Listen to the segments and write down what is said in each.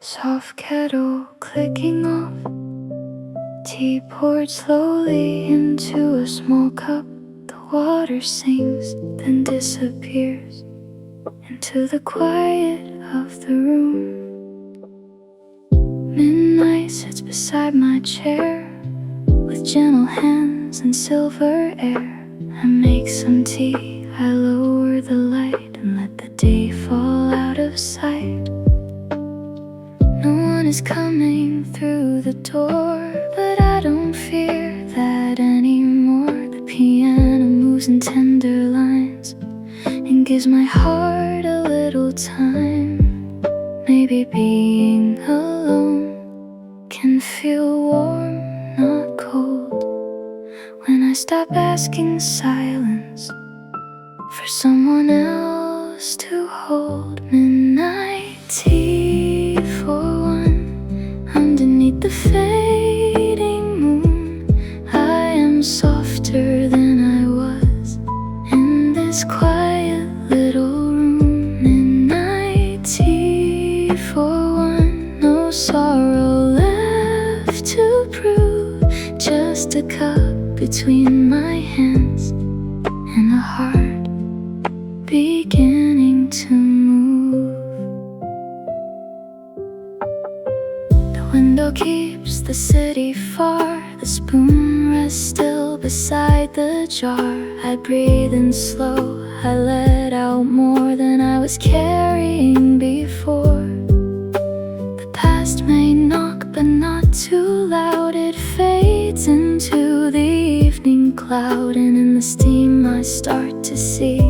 Soft kettle clicking off, tea poured slowly into a small cup. The water sings, then disappears into the quiet of the room. Midnight sits beside my chair with gentle hands and silver air. I make some tea, I lower the light and let the day fall out of sight. No one is coming through the door, but I don't fear that anymore. The piano moves in tender lines and gives my heart a little time. Maybe being alone can feel warm, not cold, when I stop asking silence for someone else to hold. Midnight tea for one, underneath the fading moon. I am softer than I was in this quiet little room. Midnight tea for one, no sorrow left to prove, just a cup between my hands and a heart beginning to move. The window keeps the city far, the spoon rests still beside the jar. I breathe in slow, I let out more than I was carrying before. The past may knock, but not too loud. It fades into the evening cloud, and in the steam I start to see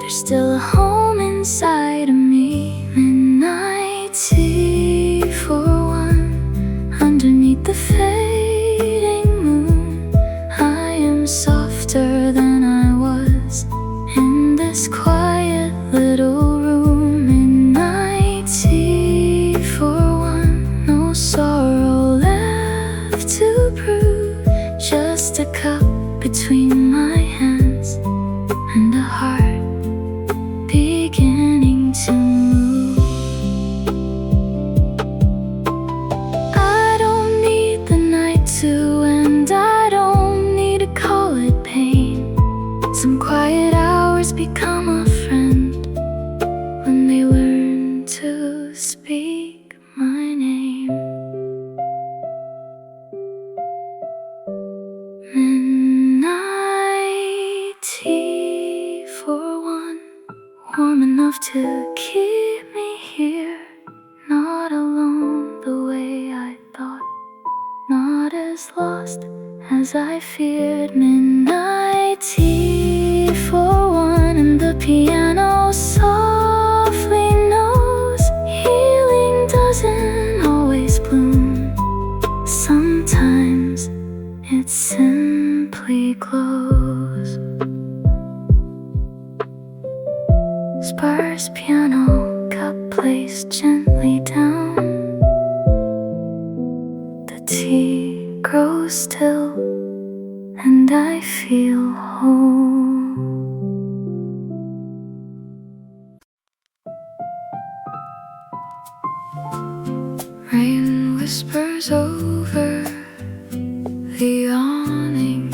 there's still a home inside of me. Midnight tea for one, underneath the fading moon. I am softer than I was in this quiet little room. Midnight tea for one, no sorrow left to prove, just a cup between my hands and a heart beginning to move. I don't need the night to end, I don't need to call it pain. Some quiet hours become a friend when they learn to speak my name. Midnight tea for one, warm enough to keep me here, not alone the way I thought, not as lost as I feared. Midnight tea for one, and the piano softly knows healing doesn't always bloom. Sometimes it simply glows. Sparse piano cup placed gently down. The tea grows still and I feel home. Rain whispers over the awning.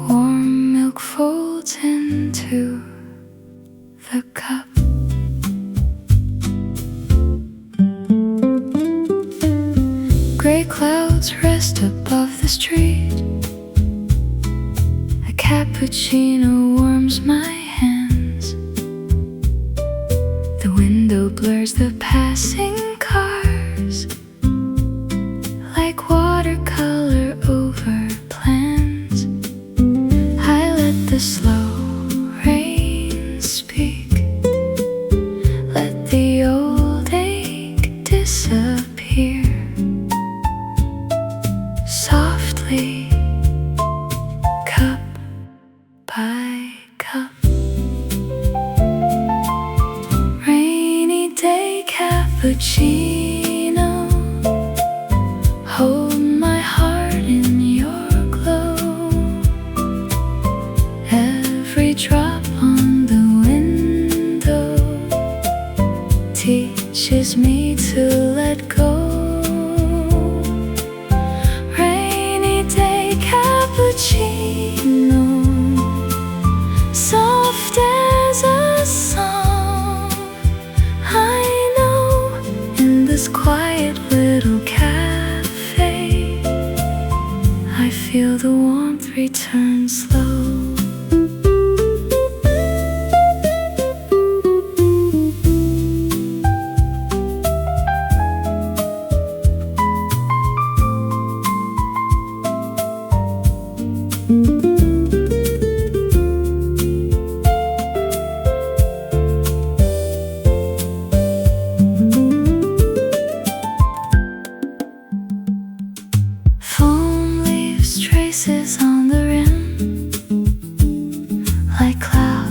Warm milk folds into the cup. Gray clouds rest above the street. A cappuccino warms my hands. The window blurs the passing cars like watercolor over plans. I let the slow rain speak, let the old ache disappear. Softly, cup by cup.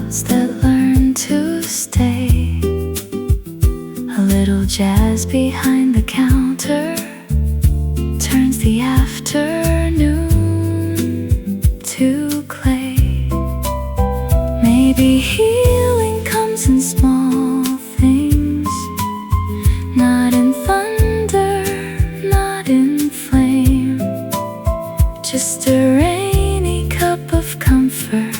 clouds that learn to stay. A little jazz behind the counter turns the afternoon to clay. Maybe healing comes in small things, not in thunder, not in flame, just a rainy cup of comfort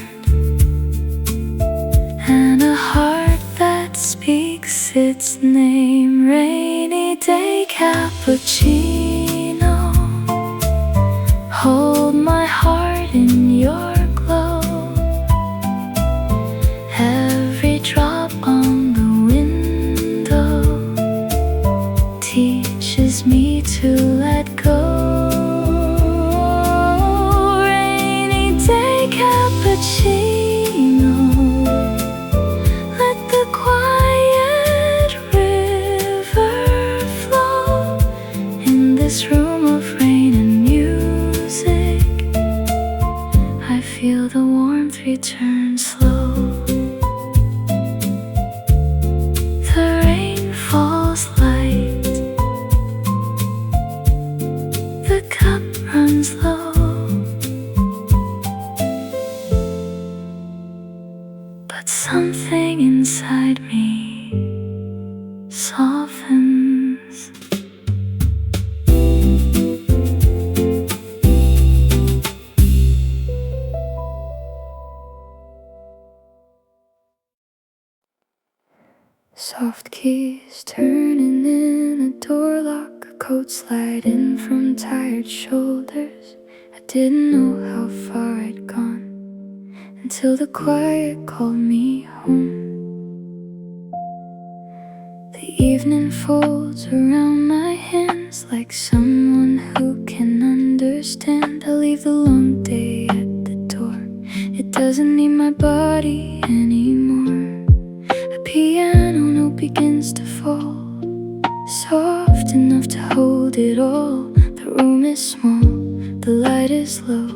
and a heart that speaks its name. Rainy day cappuccino, hold my heart in your glow. Every drop on the window teaches me to let go. Rainy day cappuccino, let the quiet river flow. In this room of rain and music, I feel the warmth return slow. The rain falls light, the cup runs low, but something inside me softens. Soft keys turning in a door lock, a coat sliding from tired shoulders. I didn't know how far I'd gone until the quiet called me home. The evening folds around my hands like someone who can understand. I leave the long day at the door, it doesn't need my body anymore. A piano note begins to fall, soft enough to hold it all. The room is small, the light is low,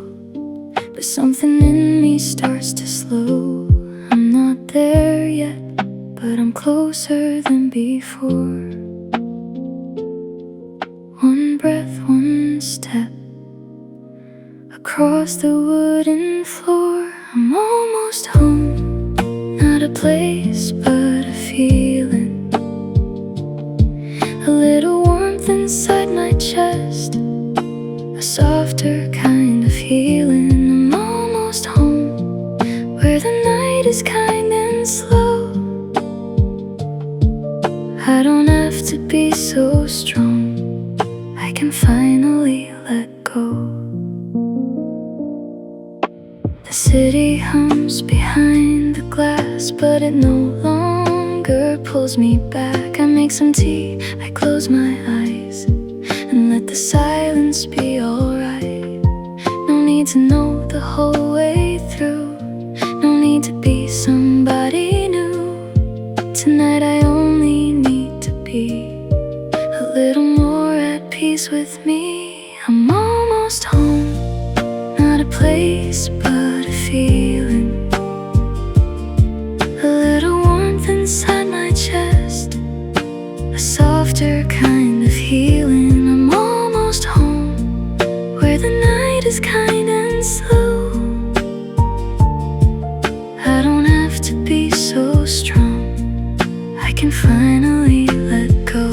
but something in me starts to slow. I'm not there yet, but I'm closer than before. One breath, one step across the wooden floor. I'm almost home, not a place but a feeling. A little warmth inside my chest, a softer kind of healing. I'm almost home, where the night is kind and slow. I don't have to be so strong, I can finally let go. The city hums behind the glass, but it no longer pulls me back. I make some tea, I close my eyes and let the silence be alright. No need to know the whole way through, no need to be somebody new. Tonight I only need to be a little more at peace with me. I'm almost home, not a place but a feeling. A little warmth inside my chest, a softer kind of healing. I'm almost home, where the night is kind and slow. I don't have to be so strong, I can finally let go.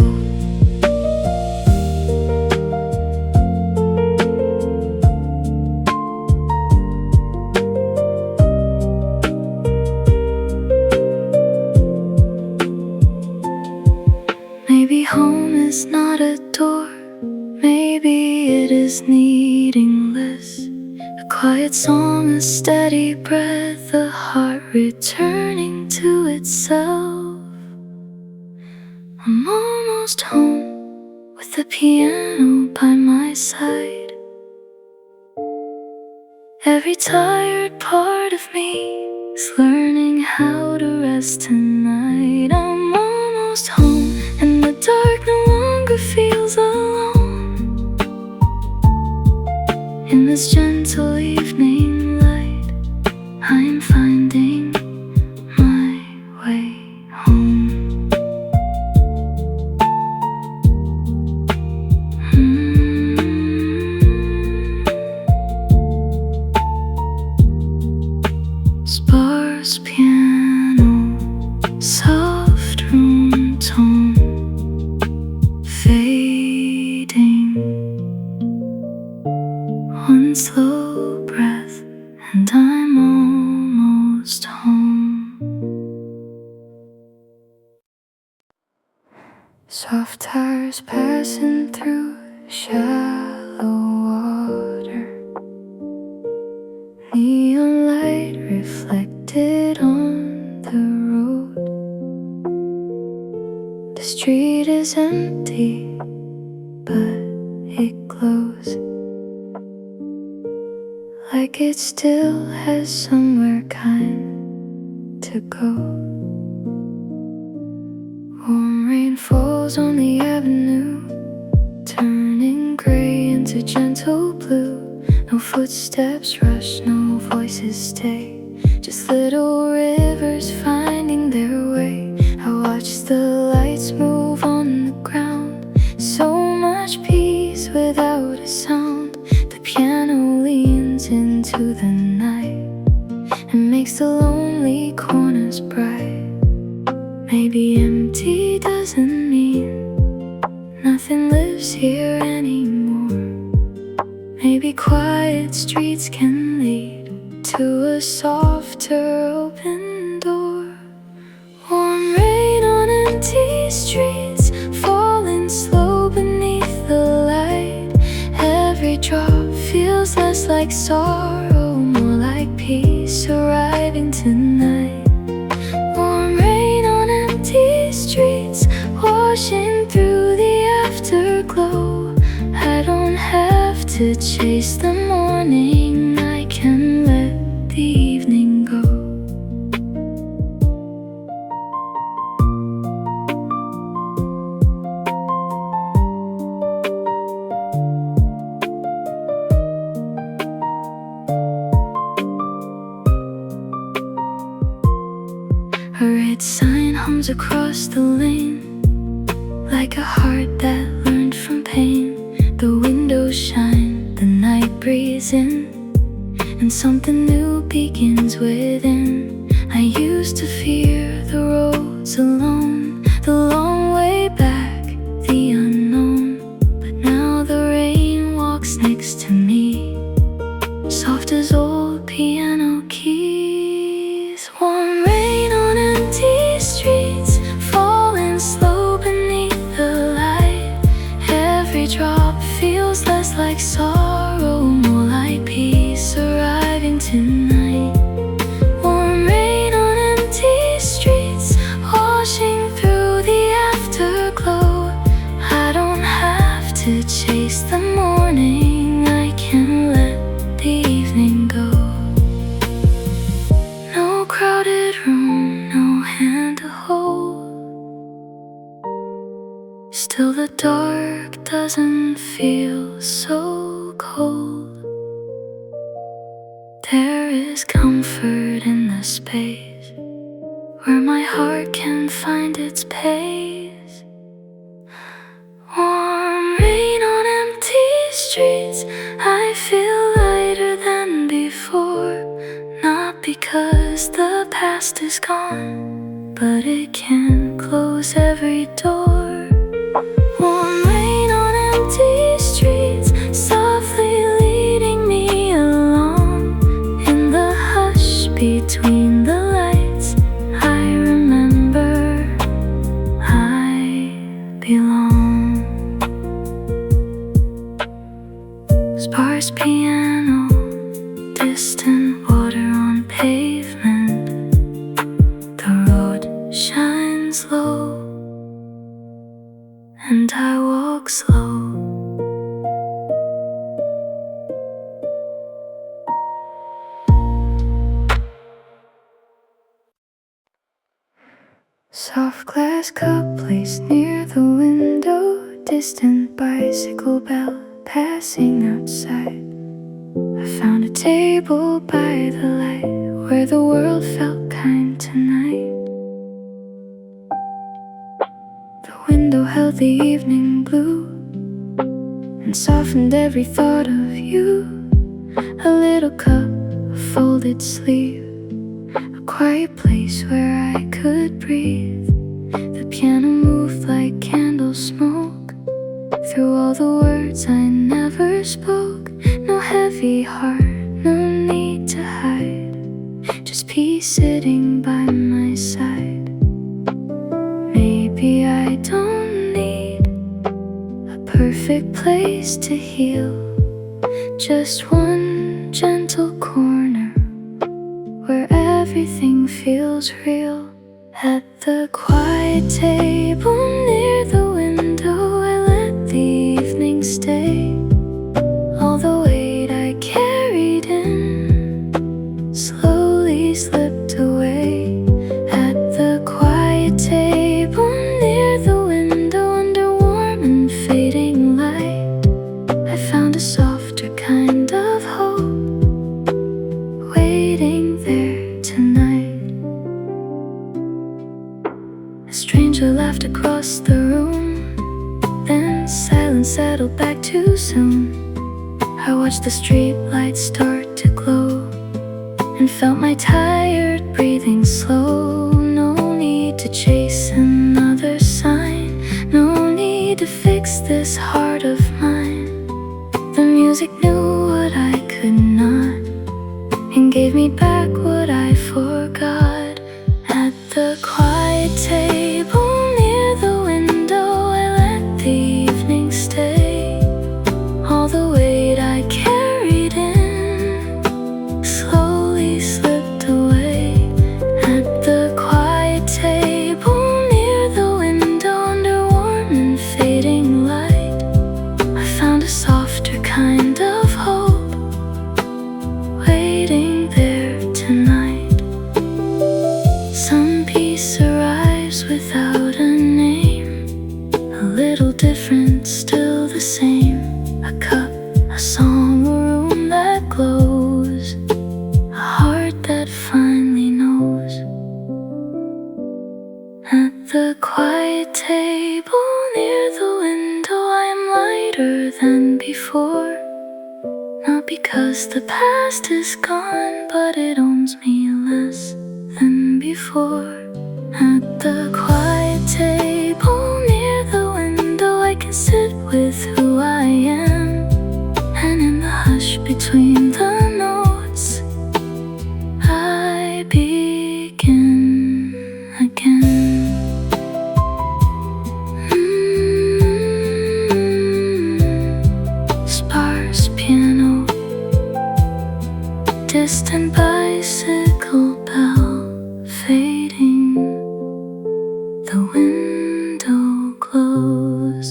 Maybe home is not a door, maybe it is needing less. A quiet song, a steady breath, a heart returning to itself. I'm almost home, with the piano by my side. Every tired part of me is learning how to rest tonight. I'm almost home, and the dark no longer feels alone. In this gentle evening light, I'm finding Soft tires passing through shallow water, neon light reflected on the road. The street is empty, but it glows like it still has somewhere kind to go. Warm rain falls on the avenue, turning gray into gentle blue. No footsteps rush, no voices stay, just little rivers finding their way. I watch the lights move on the ground, so much peace without a sound. The piano leans into the night and makes the lonely corners bright. Maybe empty doesn't mean nothing lives here anymore. Maybe quiet streets can lead to a softer open door. Warm rain on empty streets, falling slow beneath the light. Every drop feels less like sorrow, more like peace arriving tonight. Warm rain on empty streets, washing through the afterglow. I don't have to chase the morning, I can let the evening go. A red sign hums across the lane, like a heart that learned from pain. The windows shine, the night breathes in, and something new begins within. I used to fear the roads alone, the long way back, the unknown. But now the rain walks next to me, soft as old piano keys. Warm rain on empty streets, falling slow beneath the light. Every drop feels less like sorrow, more like peace arriving tonight. Warm rain on empty streets, washing through the afterglow. I don't have to chase the morning, I can let the evening go. No crowded room, no hand to hold, still the dark doesn't feel so cold. There is comfort in the space where my heart can find its pace. Warm rain on empty streets, I feel lighter than before. Not because the past is gone, but it can close every door. Warm rain on empty streets, softly leading me along. In the hush between the lights, I remember I belong. Sparse piano, distant water on pavement. The road shines low, and I walk slow. Soft glass cup placed near the window, distant bicycle bell passing outside. I found a table by the light where the world felt kind tonight. The window held the evening blue and softened every thought of you. A little cup, a folded sleeve, a quiet place where I could breathe. The piano moved like candle smoke through all the words I never spoke. No heavy heart, no need to hide, just peace sitting by my side. Maybe I don't need perfect place to heal. Just one gentle corner where everything feels real. At the quiet table near the window, I let the evening stay. All the weight I carried in slowly slipped away. At the quiet table near the window, under warm and fading light, I found a softer kind of hope waiting there tonight. A stranger laughed across the room, then silence settled back too soon. I watched the street lights start to glow and felt my tired breathing slow. No need to chase another sign, no need to fix this heart of mine. The music knew what I could not and gave me back what I forgot. At the quiet table near the window, I let the evening stay. All the weight I carried in slowly slipped away. At the quiet table near the window, under warm and fading light, I found a softer kind of hope waiting there tonight. Some peace arrives without a name, a little different, still the same. A cup, a song, a room that glows, a heart that finally knows. At the quiet table near the window, I am lighter than before. Not because the past is gone, but it owns me less than before. At the quiet table near the window, I can sit with who I am, and in the hush between the notes, I begin again. Sparse piano, distant bicycle bell fading, the window glows,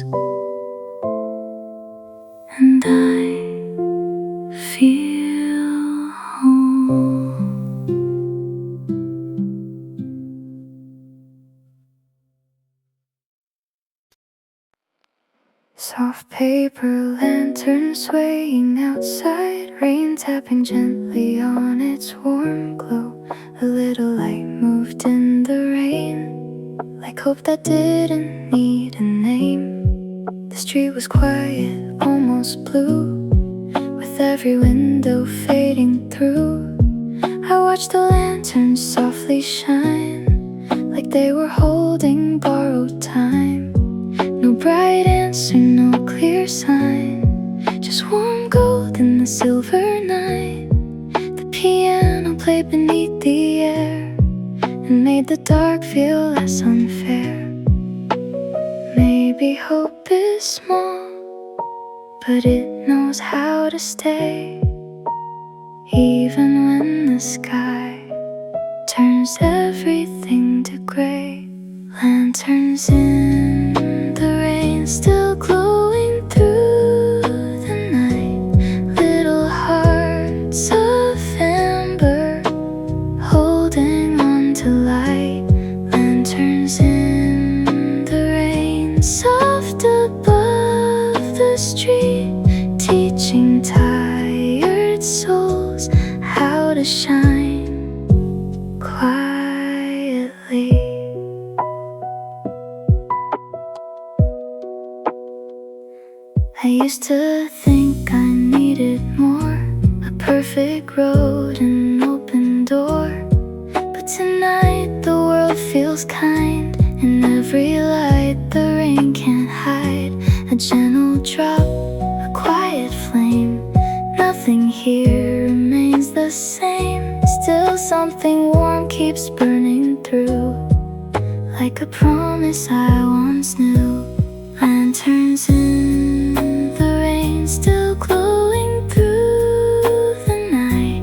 and I feel home. Soft paper lantern swaying outside, rain tapping gently on its warm glow. A little light moved in the rain, like hope that didn't need a name. The street was quiet, almost blue, with every window fading through. I watched the lanterns softly shine, like they were holding borrowed time. No bright answer, no clear sign, just warm gold in the silver night. The piano played beneath the air and made the dark feel less unfair. Maybe hope is small, but it knows how to stay, even when the sky turns everything to gray. Lanterns in the rain, still glowing through the night. Little hearts of amber, holding on to light. Lanterns in the rain, soft above the street, teaching tired souls how to shine quietly. I used to think I needed more, a perfect road, an open door. But tonight the world feels kind, in every light the rain can't hide. A gentle drop, a quiet flame, nothing here remains the same. Still something warm keeps burning through, like a promise I once knew. Lanterns in still glowing through the night.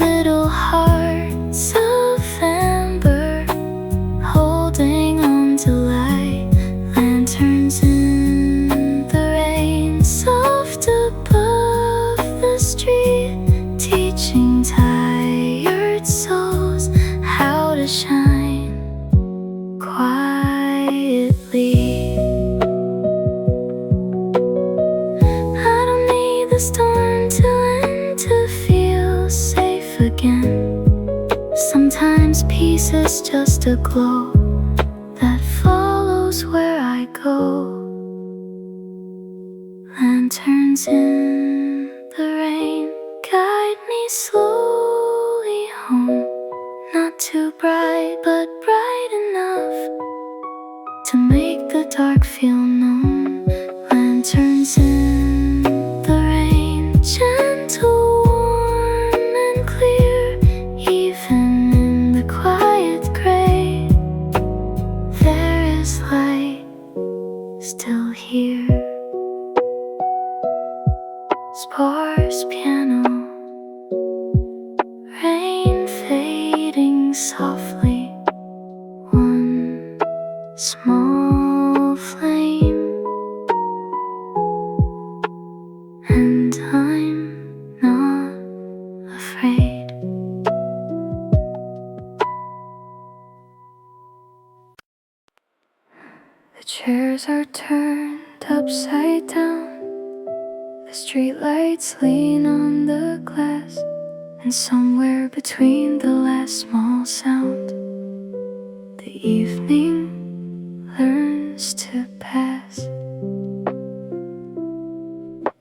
Little hearts of amber holding on to light. Lanterns in the rain, soft above the street, teaching tired souls how to shine quietly. I don't need the storm to end to feel safe again. Sometimes peace is just a glow that follows where I go. Lanterns in the rain guide me slowly home. Not too bright, but bright enough to make the dark feel known. Lanterns in the rain, gentle, warm and clear. Even in the quiet gray, there is light still here. Sparse piano, rain fading softly. One small flame, and I'm not afraid. The chairs are turned upside down. The streetlights lean on the glass, and somewhere between the last small sound, the evening learns to pass.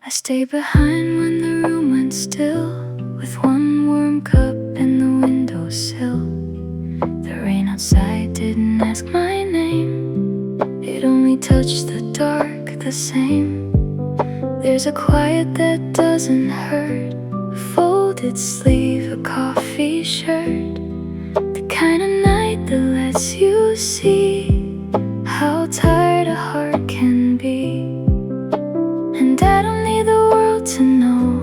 I stay behind when the room went still, with one warm cup in the windowsill. The rain outside didn't ask my name, it only touched the dark the same. There's a quiet that doesn't hurt, a folded sleeve, a coffee shirt, the kind of night that lets you see how tired a heart can be. And I don't need the world to know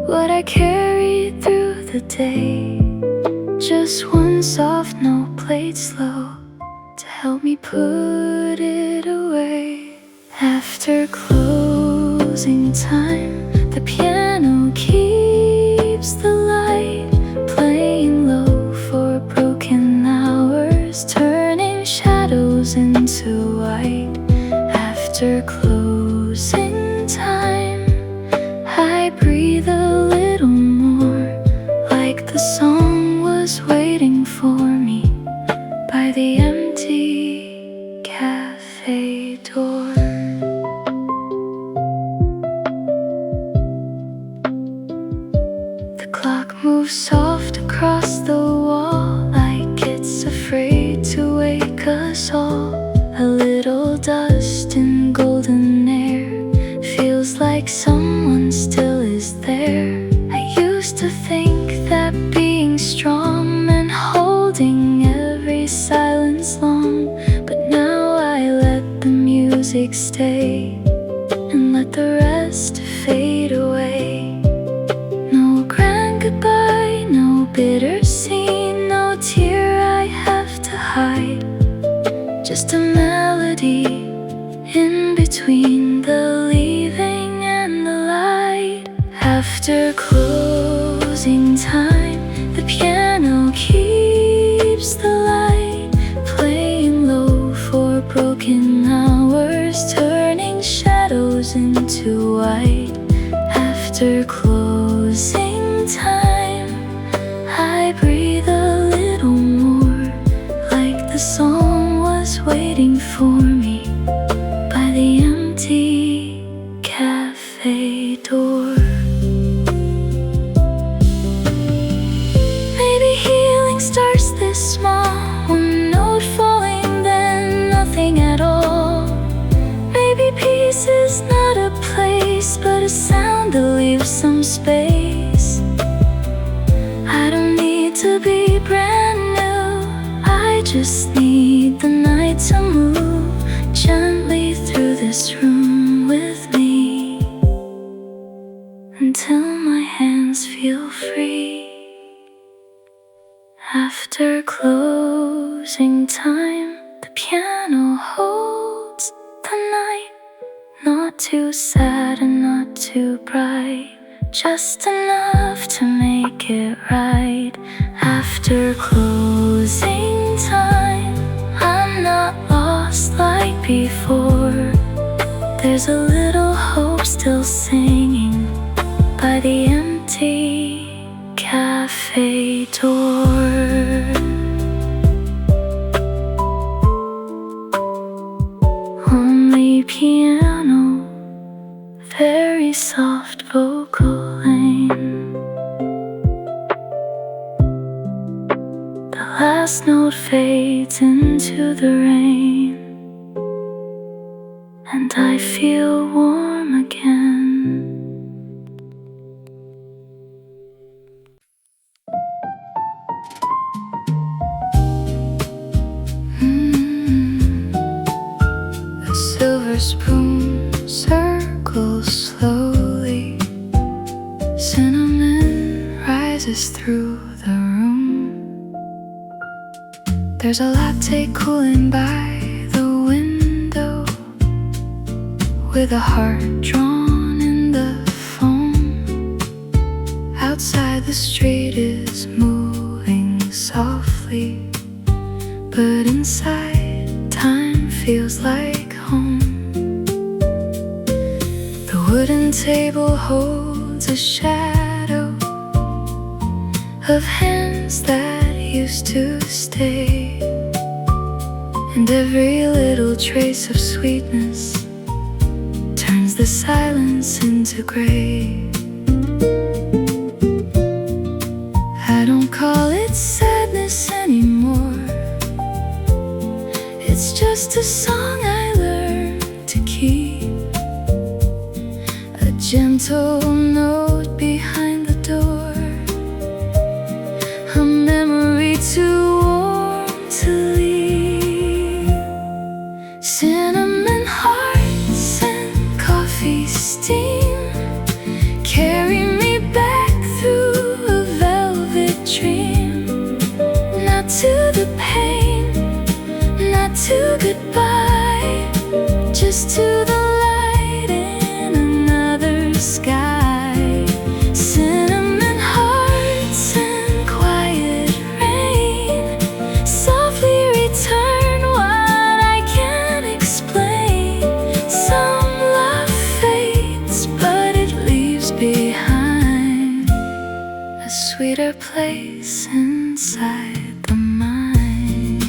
what I carried through the day. Just one soft note played slow to help me put it away. After closing time, the piano keeps the light playing low for broken hours, turning shadows into white. After closing time, I breathe a little more, like the song was waiting for me by the empty cafe door. The clock moves soft across the wall, like it's afraid to wake us all. A little dust in golden air, feels like someone still is there. I used to think that being strong meant holding every silence long, but now I let the music stay and let the rest fade away. No grand goodbye, no bitter scene, no tear I have to hide. Just a melody in between the leaving and the light. After closing time, the piano keeps the light playing low for broken hours, turning shadows into white. After closing time, I breathe a little more, like the song was waiting for me by the empty cafe door. Maybe healing starts this small, one note falling, then nothing at all. Maybe peace is not a place, but a sound that leaves some space. I don't need to be brand new, I just need the night to move gently through this room with me. closing time. The piano holds the night, not too sad and not too bright, just enough to make it right. After closing time, I'm not lost like before. There's a little hope still singing by the empty cafe door. Only piano, very soft vocal lane. The last note fades into the rain, and I feel warm again. A silver spoon circles slowly. Cinnamon rises through the room. There's a latte cooling by the window, with a heart drawn in the foam. Outside the street is moving softly, but inside time feels like home. The wooden table holds a shadow of hands that used to stay, and every little trace of sweetness turns the silence into gray. I don't call it sadness anymore. It's just a song I learned to keep, a gentle note behind the door, a memory too warm to leave. Cinnamon hearts and coffee steam carry me back through a velvet dream. Not to the pain, not to goodbye, just to the light in another sky. Cinnamon hearts and quiet rain softly return what I can't explain. Some love fades, but it leaves behind a sweeter place inside the mind.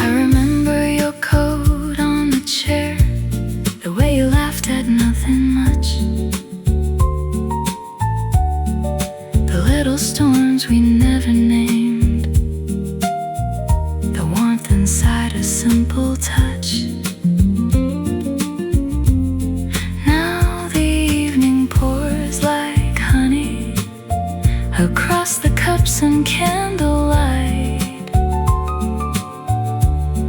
I remember your coat on the chair, the way you laughed at nothing much, the little storms we never named, the warmth inside a simple touch. Now the evening pours like honey across the cups and candlelight,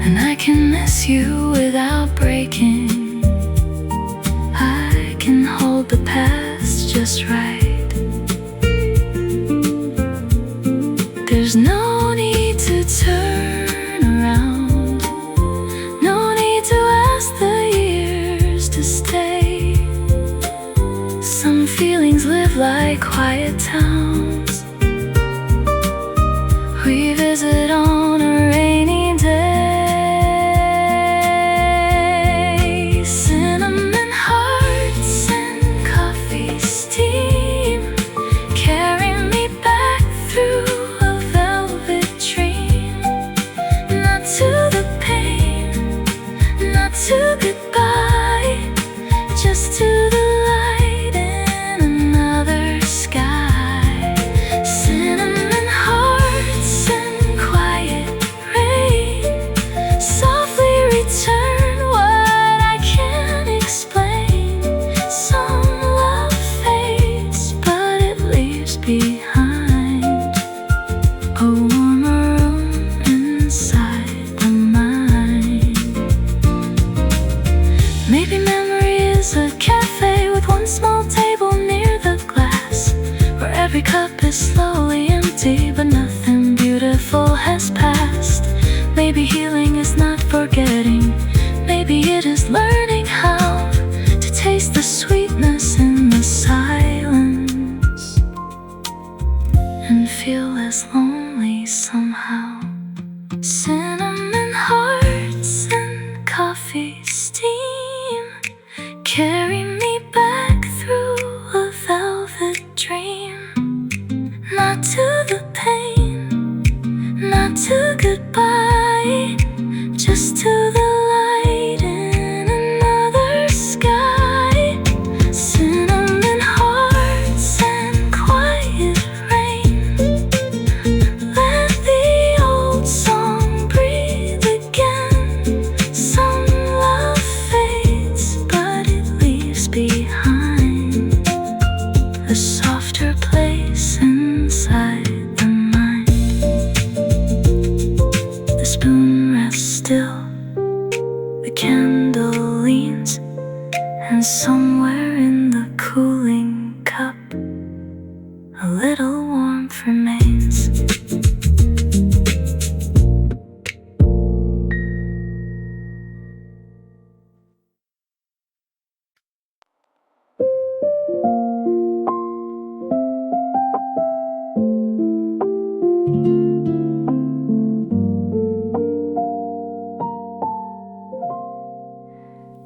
and I can miss you without breaking. I can hold the past just right. There's no need to turn around, no need to ask the years to stay. Some feelings live like quiet towns we visit on a rainy day. Cinnamon hearts and coffee steam carry me back through a velvet a warmer room inside the mind. Maybe memory is a cafe with one small table near the glass, where every cup is slowly empty but nothing beautiful has passed. Maybe healing is not forgetting, maybe it is learning how to taste the sweetness in the silence and feel less lonely somehow. Cinnamon hearts and coffee steam carry me back through a velvet dream. Not to the pain, not to goodbye, just to the light in another sky. Cinnamon hearts and quiet rain, let the old song breathe again. Some love fades, but it leaves behind a softer place inside the mind. The spoon rests still, the candle leans, and somewhere in the cooling cup a little warmth remains.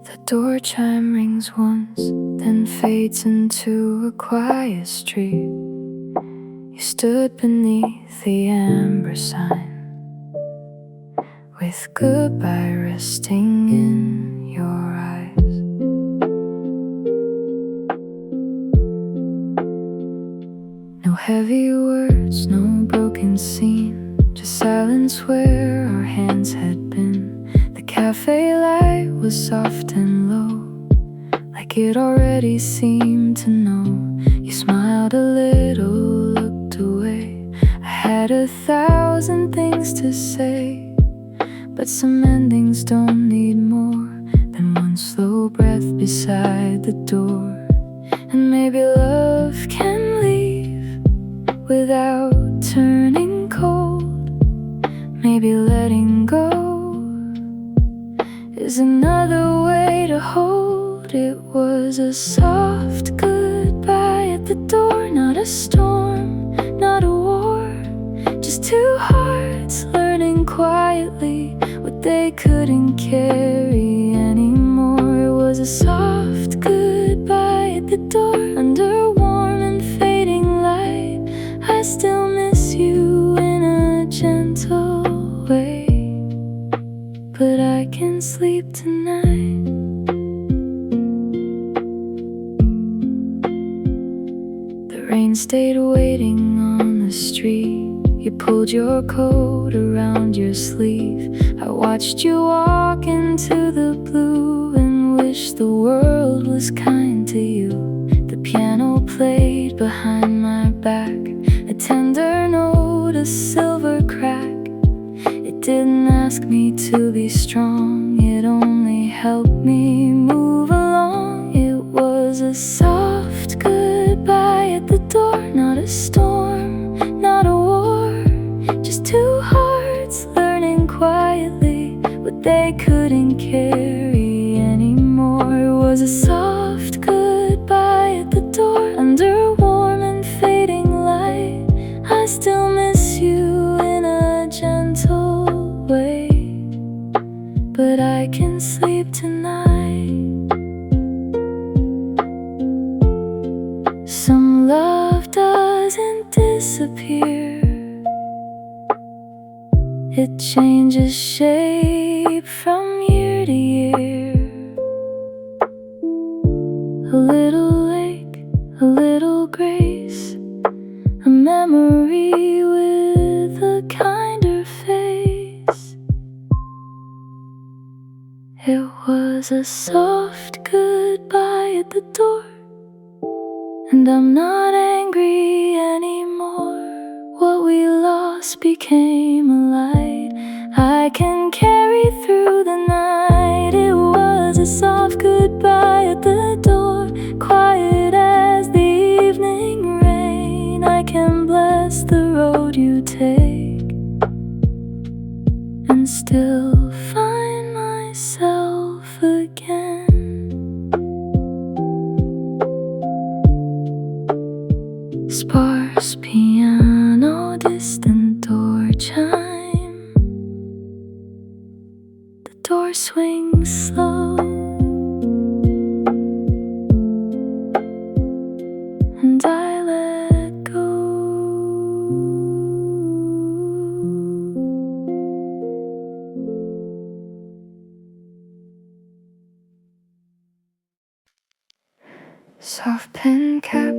The door chime rings once, then fades into a quiet street. You stood beneath the amber sign, with goodbye resting in your eyes. No heavy words, no broken scene, just silence where our hands had been. The cafe light was soft and low, like it already seemed to know. You smiled a little, looked away. I had 1,000 things to say, but some endings don't need more than one slow breath beside the door. And maybe love can leave without turning cold. Maybe letting go is another way to hold. It was a soft goodbye at the door, not a storm, not a war, just two hearts learning quietly what they couldn't carry anymore. It was a soft goodbye at the door, under warm and fading light. I still miss you in a gentle way, but I can sleep tonight. The rain stayed waiting on the street. You pulled your coat around your sleeve. I watched you walk into the blue and wished the world was kind to you. The piano played behind my back, a tender note, a silver crack. It didn't ask me to be strong, it only helped me move along. It was a soft goodbye at the door, not a storm, not a war, just two hearts learning quietly what they couldn't carry anymore. It was a soft goodbye at the door, under warm and fading light. I still miss you in a gentle way, but I can sleep tonight. Some love doesn't disappear, it changes shape from year to year. A little lake, a little grace, a memory with a kinder face. It was a soft goodbye at the door, and I'm not angry anymore. What we lost became a light I can carry through the night. It was a soft goodbye at the door, quiet as the evening rain. I can bless the road you take and still find myself again. Sparse piano, distant door chime. The door swings slow, and I let go. Soft pen cap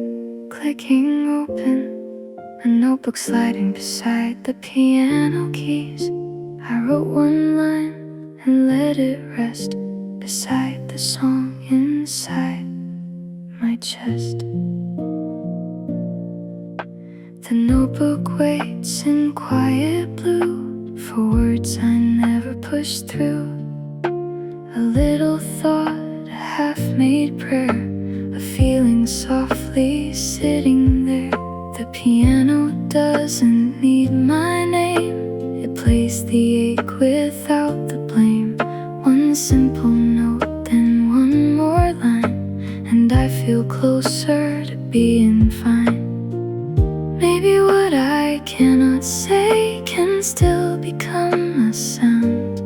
clicking open, a notebook sliding beside the piano keys. I wrote one line and let it rest beside the song inside my chest. The notebook waits in quiet blue for words I never pushed through. A little thought, a half-made prayer, a feeling softly sitting there. The piano doesn't need my name, it plays the ache without the blame. One simple note, then one more line, and I feel closer to being fine. Maybe what I cannot say can still become a sound.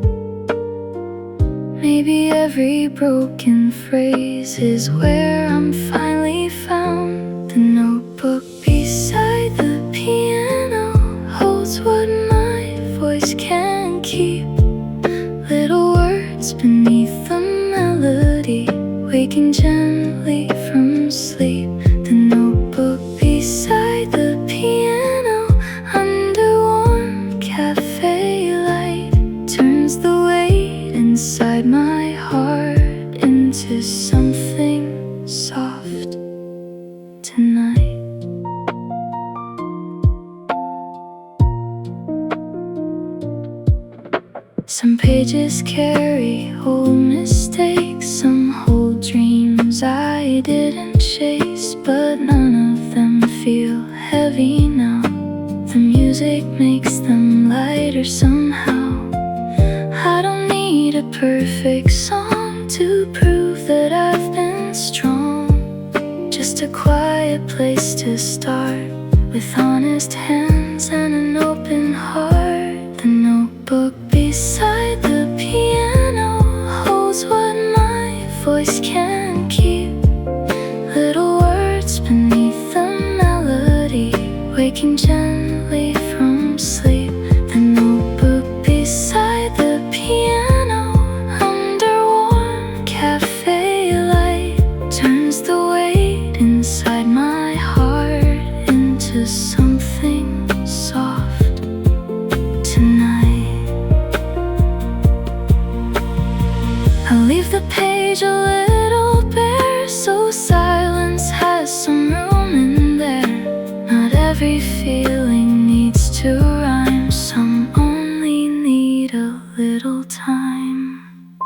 Maybe every broken phrase is where I'm finally found. The notebook beside the piano holds what my voice can keep. Little words beneath the melody, waking gently from sleep. The notebook beside the piano, under warm cafe light, turns the weight inside my heart into something soft tonight. Some pages carry old mistakes, some hold dreams I didn't chase, but none of them feel heavy now. The music makes them lighter somehow. I don't need a perfect song to prove that I've been strong. Just a quiet place to start, with honest hands and an open heart. The notebook beside the piano holds what my voice can keep. Little words beneath the melody, waking gently from sleep. The notebook beside the piano, under warm cafe light, turns the weight inside my heart into something soft tonight. I'll leave the page a little bare, so silence has some room in there. Not every feeling needs to rhyme, some only need a little time.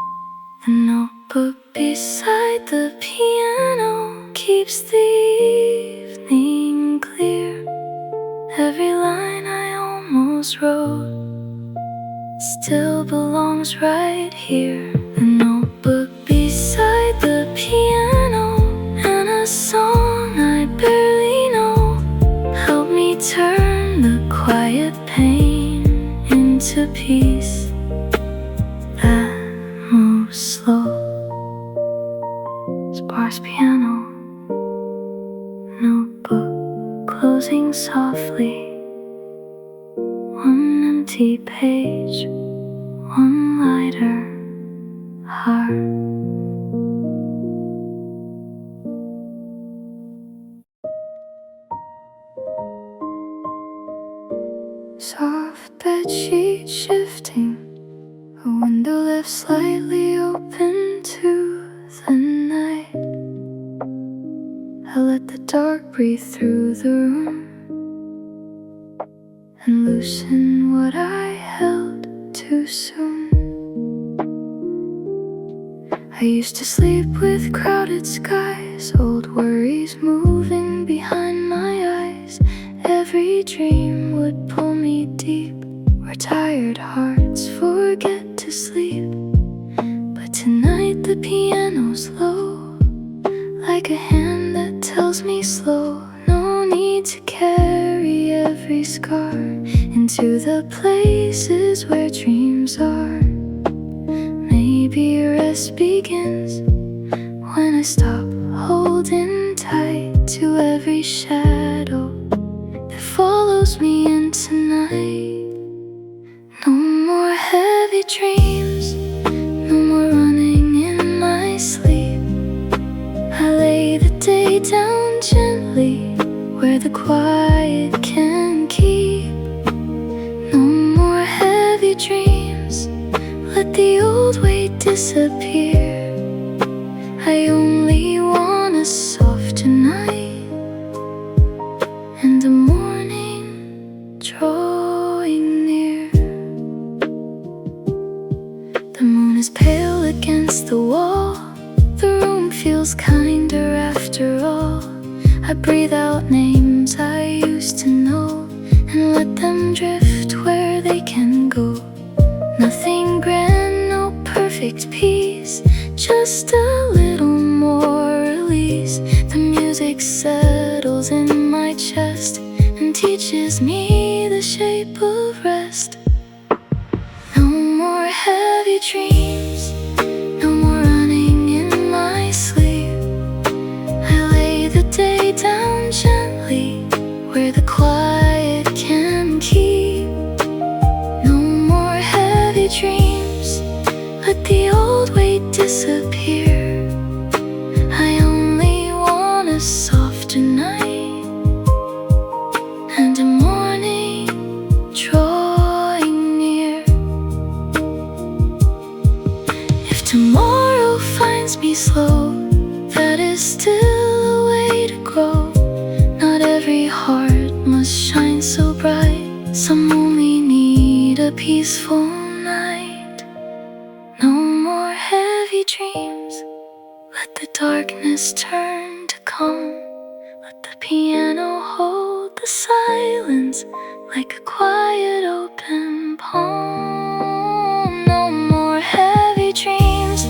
The notebook beside the piano keeps the evening clear. Every line I almost wrote still belongs right here. The notebook beside the piano, and a song I barely know, help me turn the quiet pain into peace that moves slow. Sparse piano, notebook closing softly. One empty page, one lighter heart. Soft bedsheet shifting, a window left slightly open to the night. I let the dark breathe through the room and loosen what I held too soon. I used to sleep with crowded skies, old worries moving behind my eyes. Every dream would pull me deep, where tired hearts forget to sleep. But tonight the piano's low, like a hand that tells me slow. No need to carry every scar into the places where dreams are. Maybe rest begins when I stop holding tight to every shadow that follows me into night. No more heavy dreams, no more running in my sleep. I lay the day down gently where the quiet can keep. No more heavy dreams, let the old weight disappear. I only want a softer night and a morning drawing near. The moon is pale against the wall, the room feels kinder after all. I breathe out names I used to know and let them drift where they can go. Nothing grand, no perfect peace, just a little more release. The music settles in my chest and teaches me the shape of rest. No more heavy dreams, no more running in my sleep. I lay the day down gently where the quiet can keep. No more heavy dreams, let the old weight disappear. I only want a softer night and a morning drawing near. If tomorrow finds me slow, that is still a way to grow. Not every heart must shine so bright, some only need a peaceful night. No more heavy dreams, let the darkness turn to calm. Let the piano hold the silence like a quiet open palm. No more heavy dreams,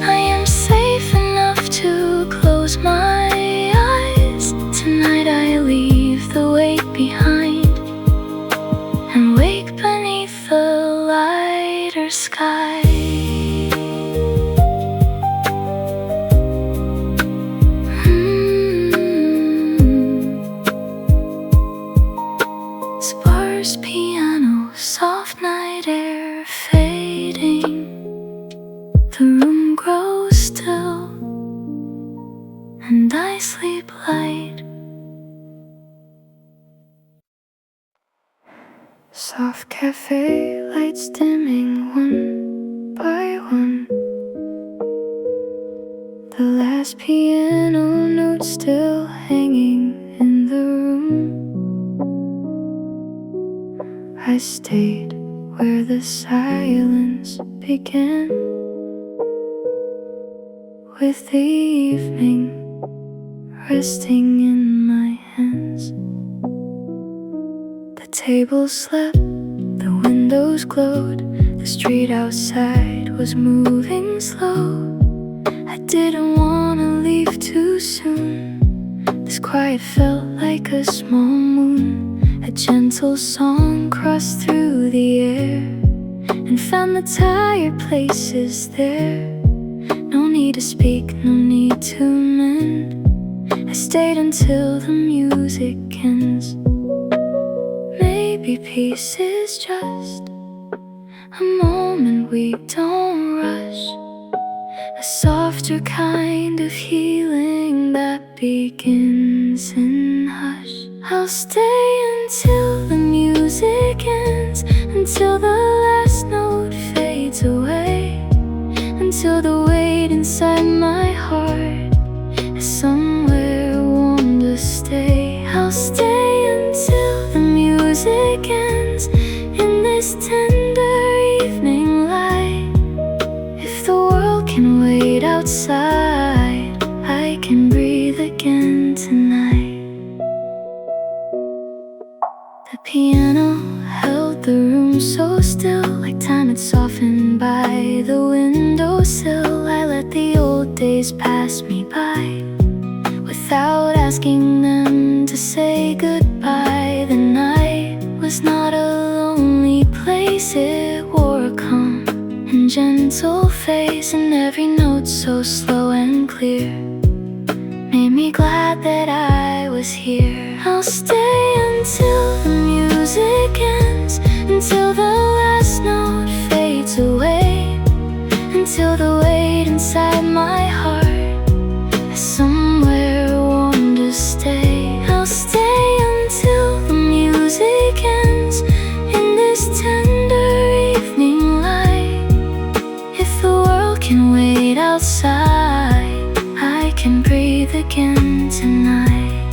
I am safe enough to close my eyes. Tonight I leave the weight behind and wake beneath the lighter sky. Sparse piano, soft night air fading. The room grows still and I sleep light. Soft cafe lights dimming one by one. The last piano note still hanging in the room. I stayed where the silence began, with the evening resting in my hands. The table slept, the windows glowed, the street outside was moving slow. I didn't wanna leave too soon. This quiet felt like a small moon. A gentle song crossed through the air and found the tired places there. No need to speak, no need to mend. I stayed until the music ends. Maybe peace is just a moment we don't rush, a softer kind of healing that begins in hush. I'll stay until the music ends, until the last note fades away, until the weight inside my heart is somewhere warm to stay. I'll stay until the music music ends in this tender evening light. If the world can wait outside, I can breathe again tonight. The piano held the room so still, like time had softened by the windowsill. I let the old days pass me by without asking them to say goodbye. The night was not a lonely place, it wore a calm and gentle face, and every note so slow and clear made me glad that I was here. I'll stay until the music ends, until the last note fades away, until the weight inside my heart is somewhere warm to stay. I'll stay until the music ends in this tender evening light. If the world can wait outside, I can breathe again tonight.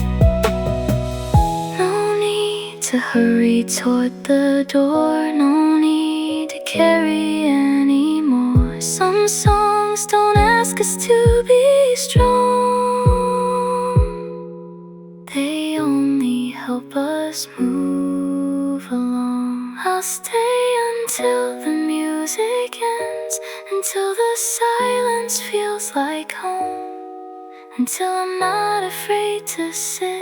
No need to hurry toward the door, no need to carry anymore. Some songs don't ask us to be strong, they only help us move along. I'll stay until the music ends, until the silence feels like home, until I'm not afraid to sit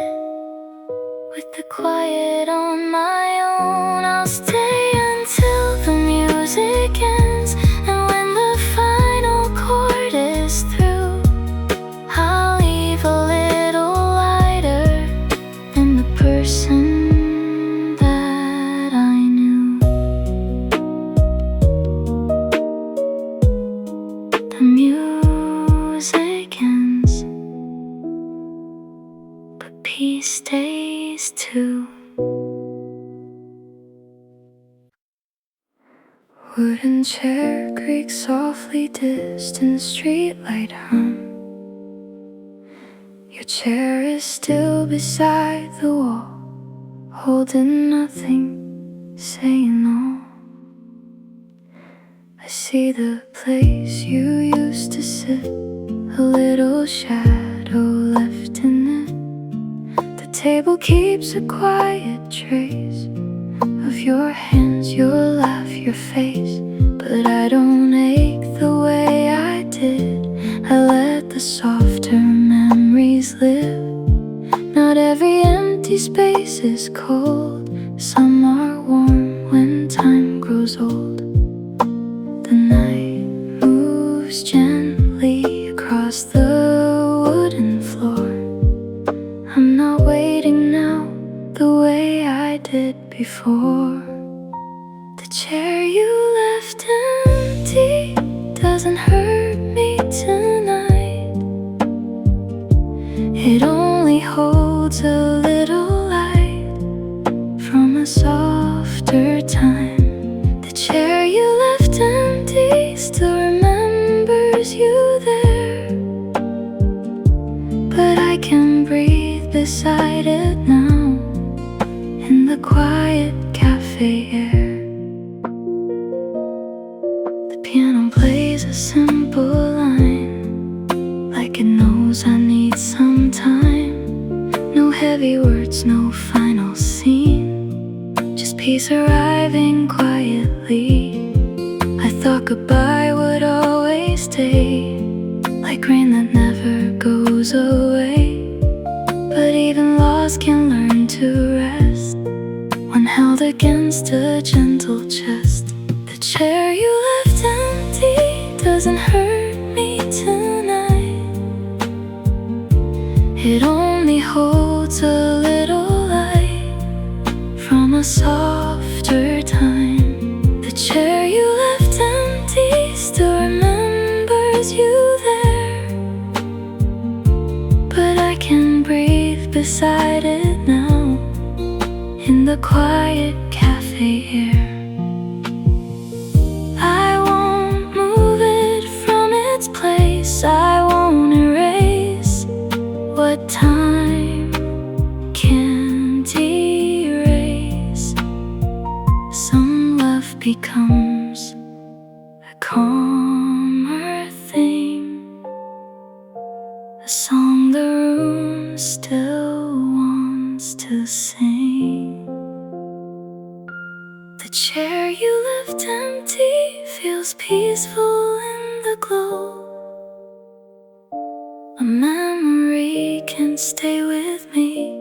with the quiet on my own. I'll stay until the music ends, and when the final chord is through, I'll leave a little lighter than the person that I knew. The music ends, but peace stays too. Wooden chair creaks softly, distant streetlight hum. Your chair is still beside the wall, holding nothing, saying all. I see the place you used to sit, a little shadow left in it. The table keeps a quiet trace of your hands, your laugh, your face. But I don't ache the way I did, I let the softer memories live. Not every empty space is cold, some are warm when time grows old. The night moves gently across the wooden floor. I'm not waiting now the way I did before. The chair you left empty doesn't hurt me tonight. It only holds a little light from a softer time. The chair you left empty still remembers you there, but I can breathe beside it now in the quiet cafe air. The piano plays a simple line, like it knows I need some time. No heavy words, no final scene, just peace arriving quietly. I thought goodbye would always stay, like rain that never goes away. But even loss can learn to rest when held against a gentle chest. The chair you left empty doesn't hurt me tonight. It only holds a little light from a softer time. The chair you left empty still remembers you there, but I can breathe beside it now in the quiet cafe air. I won't move it from its place, I won't erase what time can't erase. becomes a calmer thing, a song the room still wants to sing. The chair you left empty feels peaceful in the glow. A memory can stay with me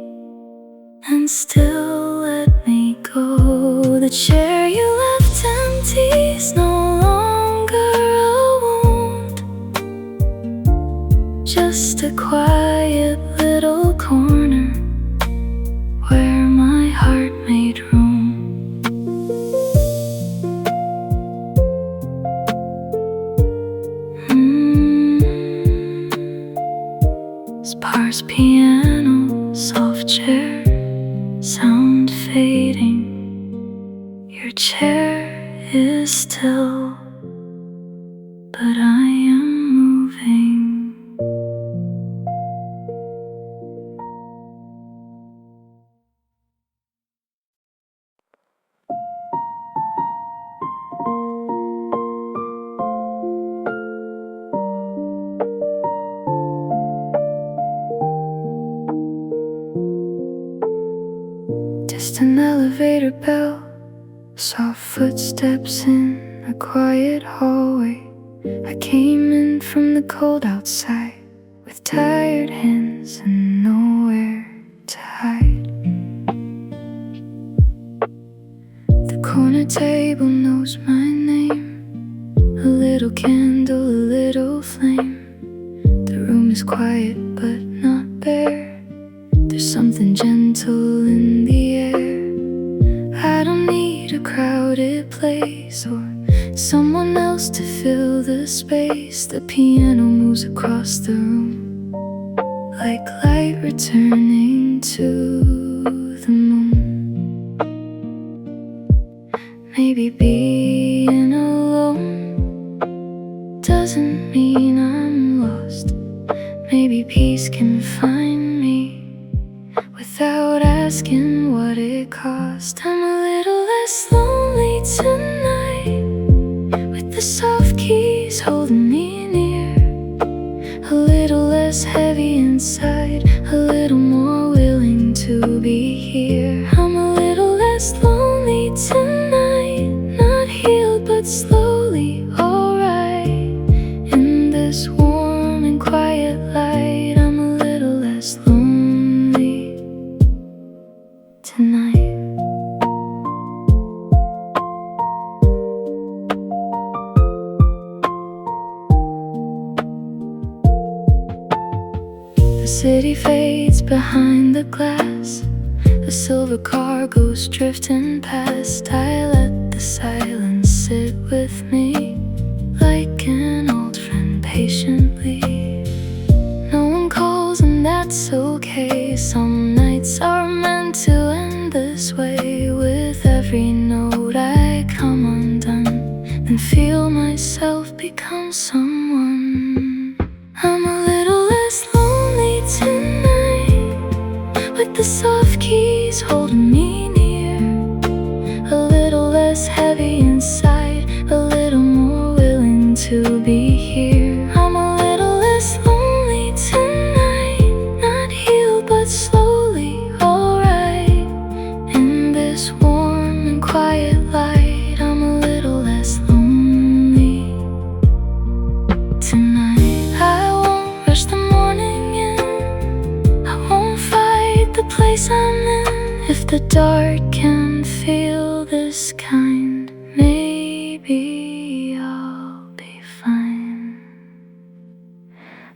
and still let me go. The chair you left empty is no longer a wound, just a quiet little corner where my heart made room. Sparse piano, soft chair, sound fading. Your chair is still, but I am moving. Distant elevator bell, soft footsteps in a quiet hallway. I came in from the cold outside with tired hands and nowhere to hide. The corner table knows my name, a little candle, a little flame. The room is quiet but not bare. There's something gentle in the air. I don't need a crowded place or someone else to fill the space. The piano moves across the room like light returning to the moon. Maybe being alone doesn't mean I'm lost. Maybe peace can find me without asking what it cost. I'm a little less lonely tonight, with the soft keys holding me near. A little less heavy inside, a little more willing to be here. I'm a little less lonely tonight, not healed but slowly alright. In this warm and quiet light, I'm a little less lonely tonight. The city fades behind the glass, a silver car goes drifting past. I let the silence sit with me like an old friend patiently. No one calls and that's okay. Some nights are meant to end this way. With every note I come undone and feel myself become someone. I'm a little less lonely tonight, with the soft keys holding me near. A little less heavy inside, a little more willing to be here. I'm a little less lonely tonight, not healed but slowly alright. In this warm and quiet light, I'm a little less lonely tonight. I won't rush the morning in, I won't fight the place I'm in. If the dark can feel this kind, maybe I'll be fine.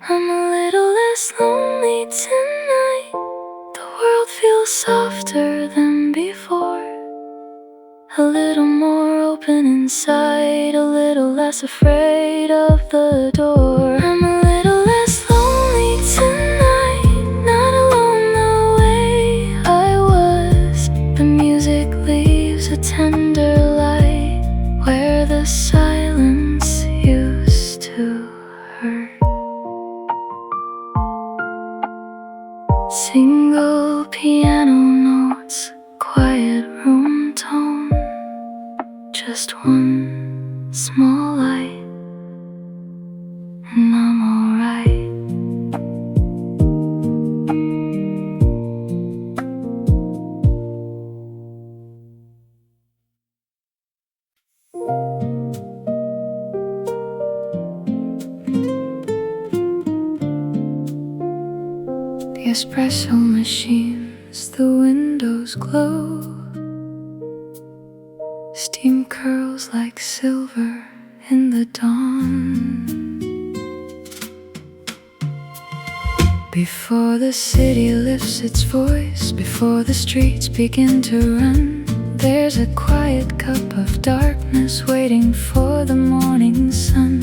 I'm a little less lonely tonight, the world feels softer than before. A little more open inside, a little less afraid of the door. I'm a little less lonely tonight, not alone the way I was. The music leaves a tender light where the silence used to hurt. Single piano notes, quiet room tone, just one small light, and I'm alright. The espresso machines, the windows glow. Steam curls like silver in the dawn. Before the city lifts its voice, before the streets begin to run, there's a quiet cup of darkness waiting for the morning sun.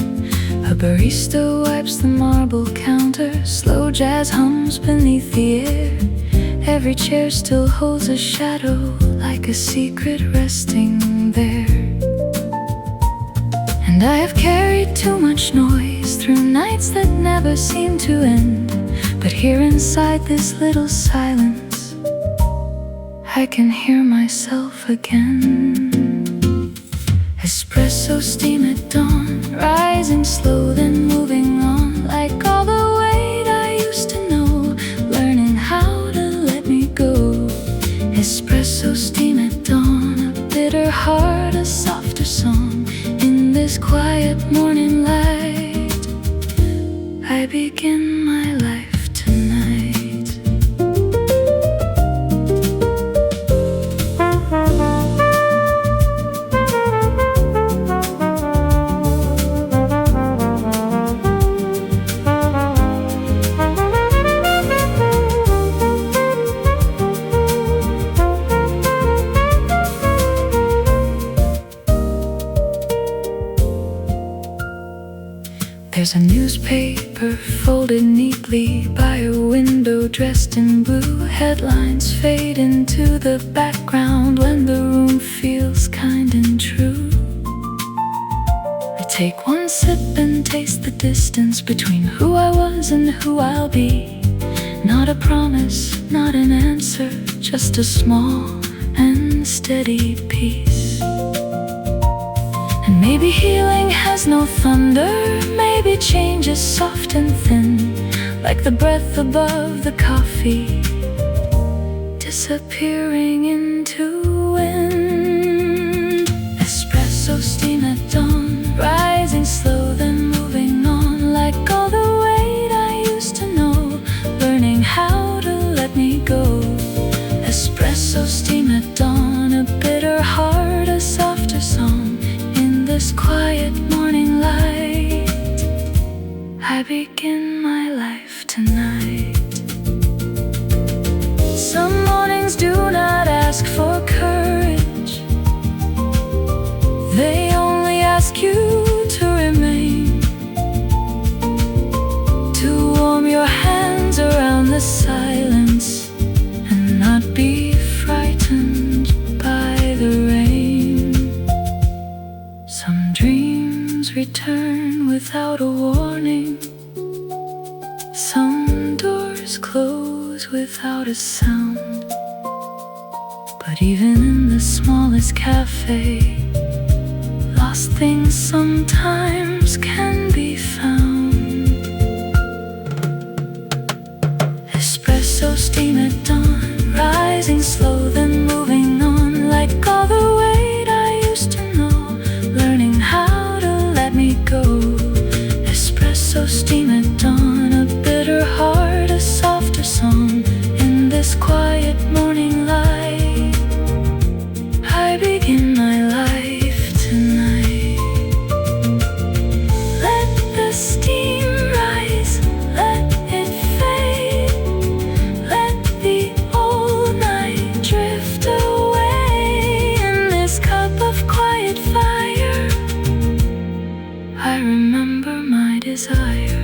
A barista wipes the marble counter, slow jazz hums beneath the air. Every chair still holds a shadow, like a secret resting there. And I have carried too much noise through nights that never seem to end. But here inside this little silence, I can hear myself again. Espresso steam at dawn, rising slow then moving on, like all the weight I used to know, learning how to let me go. Espresso steam at dawn, a bitter heart, a softer song. In this quiet morning light, I begin my life tonight. There's a newspaper folded neatly by a window dressed in blue. Headlines fade into the background when the room feels kind and true. I take one sip and taste the distance between who I was and who I'll be. Not a promise, not an answer, just a small and steady peace. And maybe healing has no thunder, maybe change is soft and thin, like the breath above the coffee, disappearing into wind. Espresso steam at dawn, rising slow then moving on, like all the weight I used to know, learning how to let me go. Espresso steam at dawn, a bitter heart, a softer song. In this quiet morning light, I begin my life tonight. Some mornings do not ask for courage, they only ask you to remain, to warm your hands around the silence and not be frightened by the rain. Some dreams return without a warning, some doors close without a sound. But even in the smallest cafe, lost things sometimes can be found. Espresso steam at dawn, rising slow then moving on, like all the weight I used to know, learning how to let me go. Espresso steam at dawn, a bitter heart, a softer song. In this quiet morning light, I begin my life tonight. Let the steam rise, let it fade, let the old night drift away. In this cup of quiet fire, I remember my desire.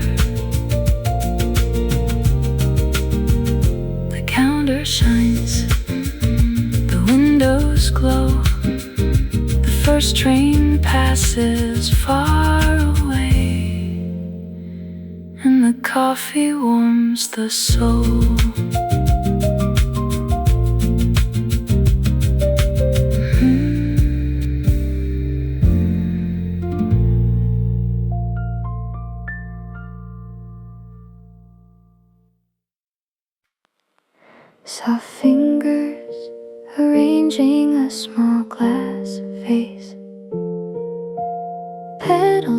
The counter shines, the windows glow, the first train passes far away, and the coffee warms the soul.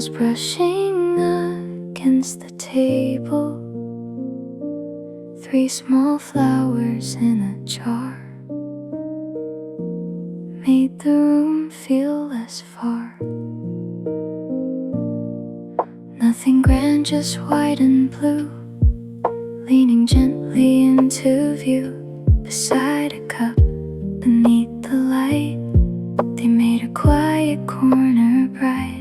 nails brushing against the table. 3 small flowers in a jar made the room feel less far. Nothing grand, just white and blue, leaning gently into view. Beside a cup, beneath the light, they made a quiet corner bright.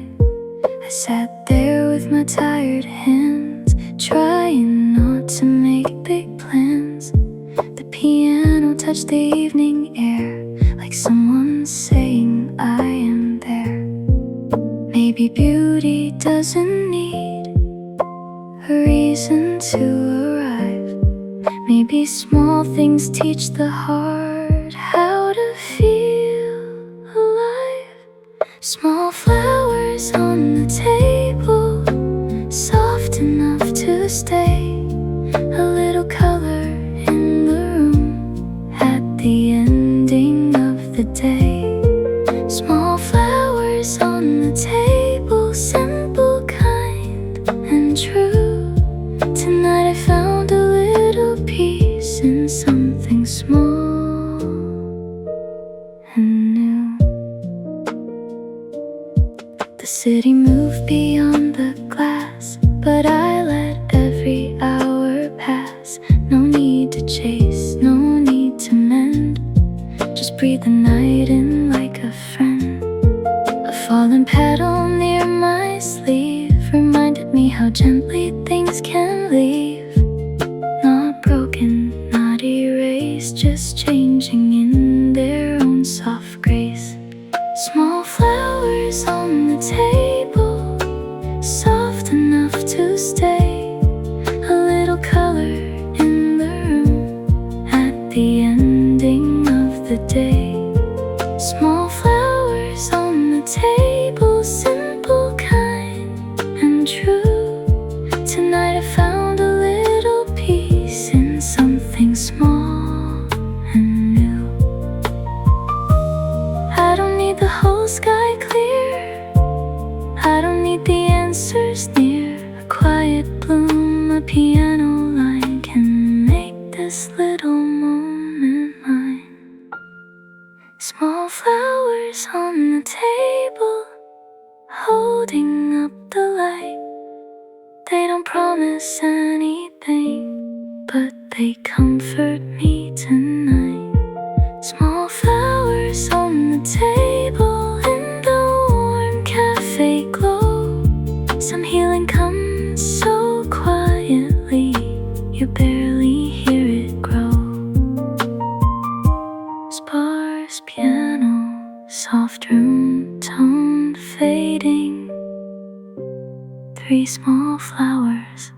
I sat there with my tired hands, trying not to make big plans. The piano touched the evening air, like someone saying I am there. Maybe beauty doesn't need a reason to arrive. Maybe small things teach the heart how to feel alive. Small flowers on the table, soft enough to stay. A little color in the room at the ending of the day. Small flowers on the table, simple, kind, and true. Tonight I found a little peace in something small and new. The city moved beyond the glass, but I let every hour pass. No need to chase, no need to mend. Just breathe the night in like a friend. A fallen petal near my sleeve reminded me how gently things can leave. Not broken, not erased, just changing in their own soft grace. Small flowers on the table, soft enough to stay. A little color in the room at the ending of the day. Small flowers on the table, simple, kind, and true. Tonight I found a little peace in something small and new. I don't need the whole sky clear, I don't need the answers near. A quiet bloom, a piano line can make this little moment mine. Small flowers on the table, holding up the light. They don't promise anything, but they comfort me tonight. Small flowers on the table in the warm cafe glow. Some healing comes so quietly, you barely hear it grow. Sparse piano, soft room tone fading. 3 small flowers,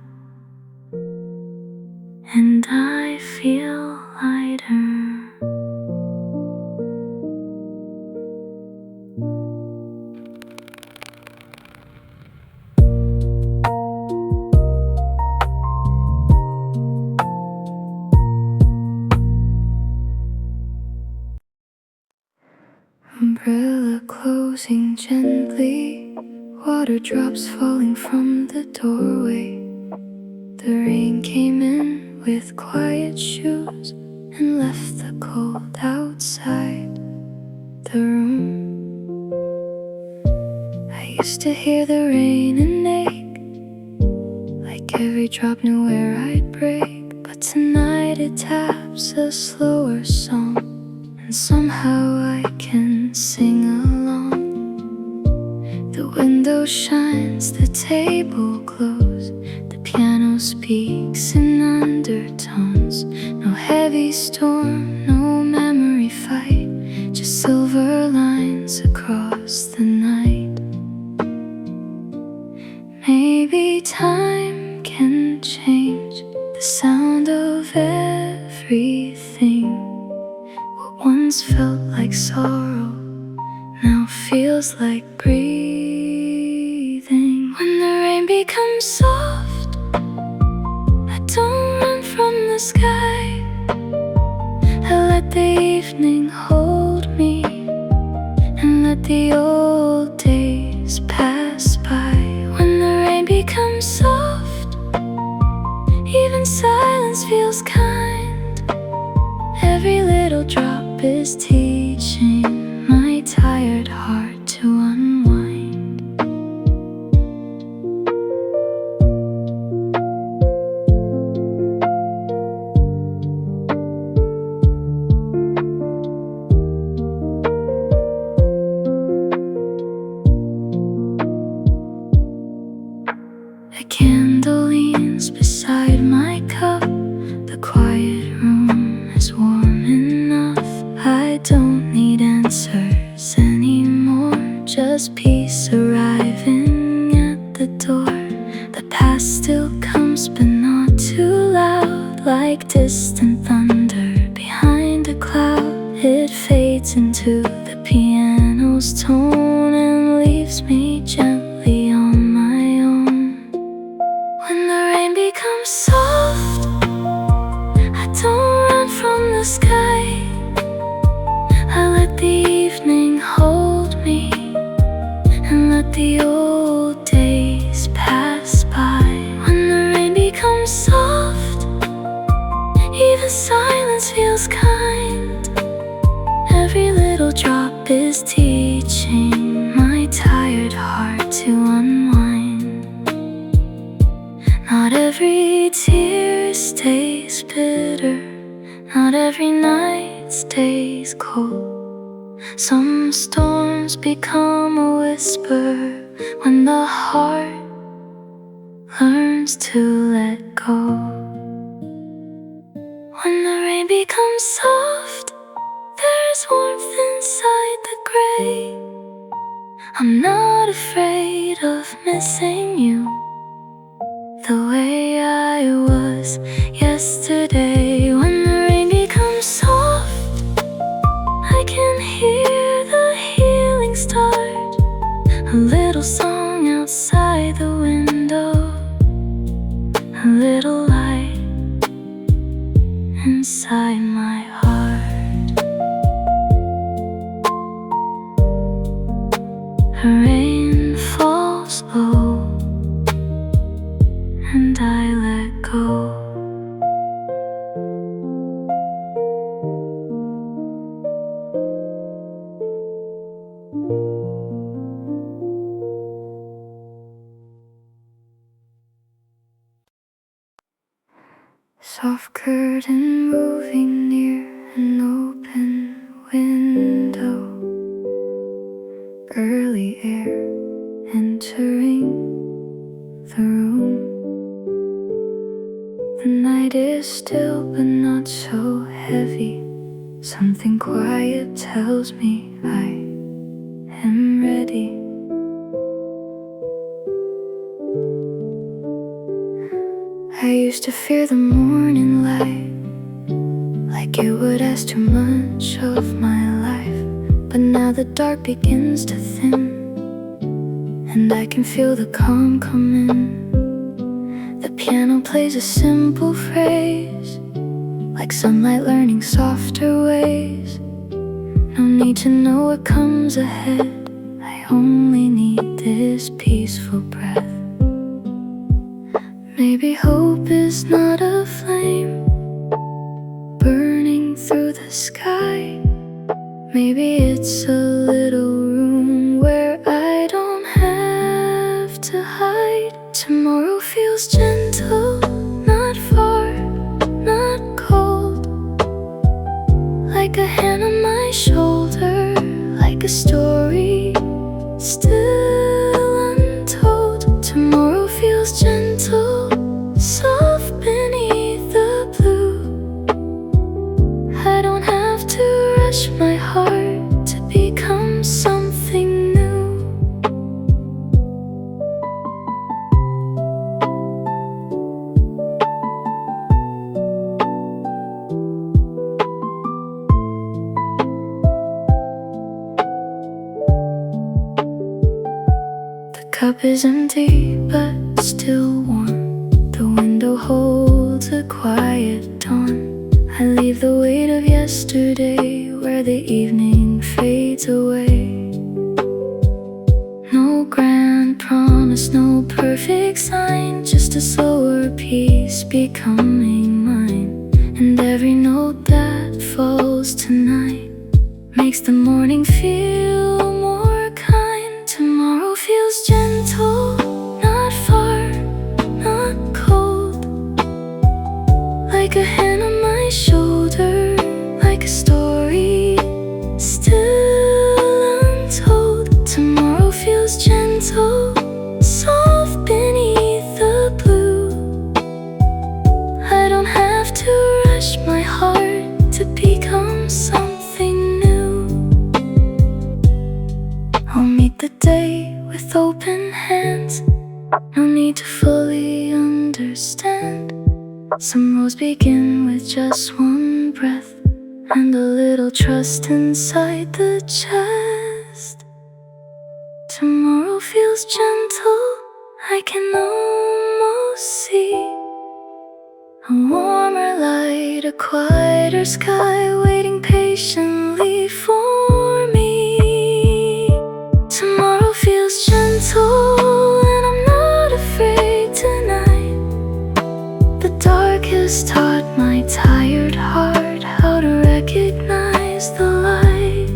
and I feel lighter. Umbrella closing gently, water drops falling from the doorway. The rain came in with quiet shoes and left the cold outside the room. I used to hear the rain and ache, like every drop knew where I'd break. But tonight it taps a slower song, and somehow I can sing along. The window shines, the table glows, the piano speaks in undertones. No heavy storm, no memory fight, just silver lines across the night. Maybe time can change the sound of everything. What once felt like sorrow now feels like breathing. When the rain becomes soft, I don't run from the sky. I let the evening hold me and let the old days pass by. is teaching my tired heart to unwind. A candle leans beside my cup. The quiet room is warm enough. I don't need answers anymore, just peace arriving at the door. The past still comes but not too loud, like distant thunder behind a cloud. It fades into the piano's tone and leaves me gently on my own. When the rain becomes soft, I don't run from the sky. I let the evening hold me and let the old days pass by. When the rain becomes soft, even silence feels kind. Every little drop is teaching my tired heart to unwind. Not every tear stays bitter, not every night stays cold. Some storms become a whisper when the heart learns to let go. When the rain becomes soft, there's warmth inside the gray. I'm not afraid of missing you the way I was yesterday. When the rain becomes soft, I can hear the healing start. A little song outside the window, a little light inside my heart. The rain falls low and I let go. Soft curtain moving near an open window. Early air entering the room. The night is still but not so heavy. Something quiet tells me I am ready. I used to fear the morning light, like it would ask too much of my life. But now the dark begins to thin, and I can feel the calm come in. The piano plays a simple phrase, like sunlight learning softer ways. No need to know what comes ahead, I only need this peaceful breath. Maybe hope is not a flame burning through the sky. Maybe it's a little room where I don't have to hide. Tomorrow feels gentle, not far, not cold. Like a hand on my shoulder, like a story still untold. Tomorrow feels gentle, soft beneath the blue. I don't have to rush my heart to become something new. The cup is empty but still warm. The window holds a quiet dawn. I leave the weight of yesterday where the evening fades away. No grand promise, no perfect sign, just a slower peace becoming mine. And every note that falls tonight makes the morning feel more kind. Tomorrow feels gentle, not far, not cold, like a hand on my shoulder, like a story still untold. Tomorrow feels gentle, soft beneath the blue. I don't have to rush my heart to become something new. I'll meet the day with open hands, no need to fully understand. Some roads begin with just one breath and a little trust inside the chest. Tomorrow feels gentle, I can almost see a warmer light, a quieter sky waiting patiently for me. Tomorrow feels gentle and I'm not afraid tonight. The dark has taught my tired heart how to recognize the light.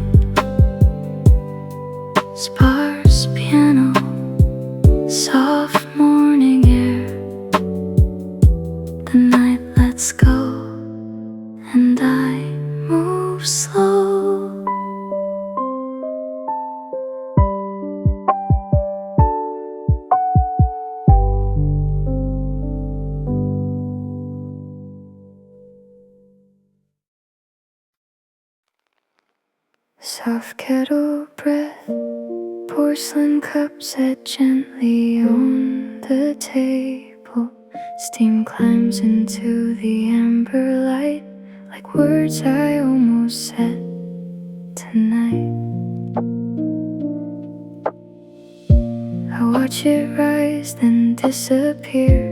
Sparse piano, soft morning air. The night lets go and I move slow. Soft kettle breath, porcelain cups set gently on the table. Steam climbs into the amber light, like words I almost said tonight. I watch it rise, then disappear,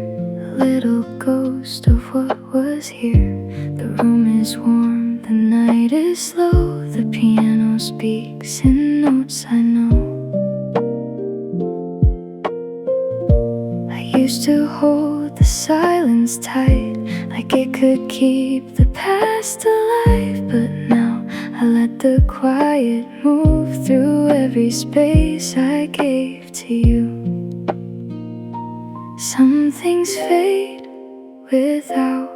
a little ghost of what was here. The room is warm, the night is slow, the piano speaks in notes I know. I used to hold the silence tight, like it could keep the past alive. But now I let the quiet move through every space I gave to you. Some things fade without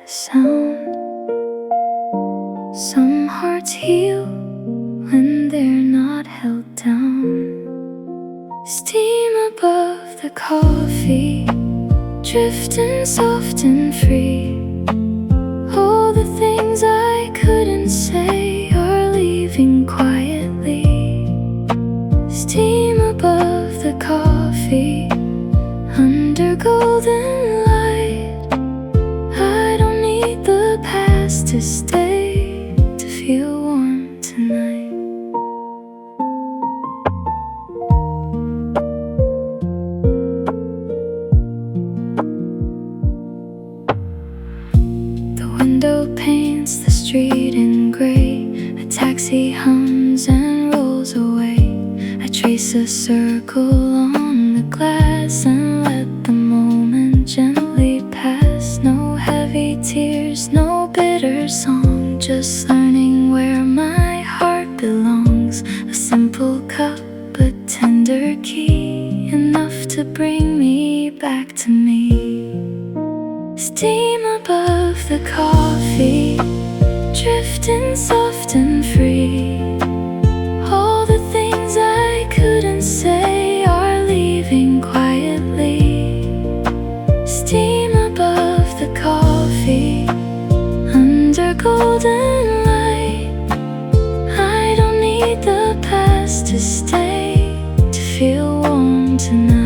a sound. Some hearts heal when they're not held down. Steam above the coffee, drifting soft and free. All the things I couldn't say are leaving quietly. Steam above the coffee, under golden light. I don't need the past to stay, to feel warm tonight. Window paints the street in gray. A taxi hums and rolls away. I trace a circle on the glass and let the moment gently pass. No heavy tears, no bitter song, just learning where my heart belongs. A simple cup, a tender key, enough to bring me back to me. Steam above the coffee, drifting soft and free. All the things I couldn't say are leaving quietly. Steam above the coffee, under golden light. I don't need the past to stay, to feel warm tonight.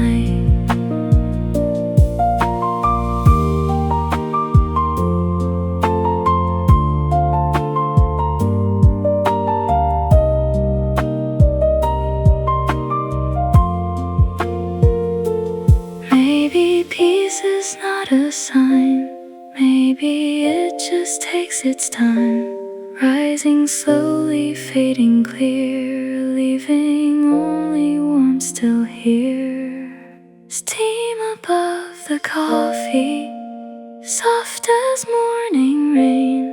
Is not a sign. Maybe it just takes its time, rising slowly, fading clear, leaving only warmth still here. Steam above the coffee, soft as morning rain.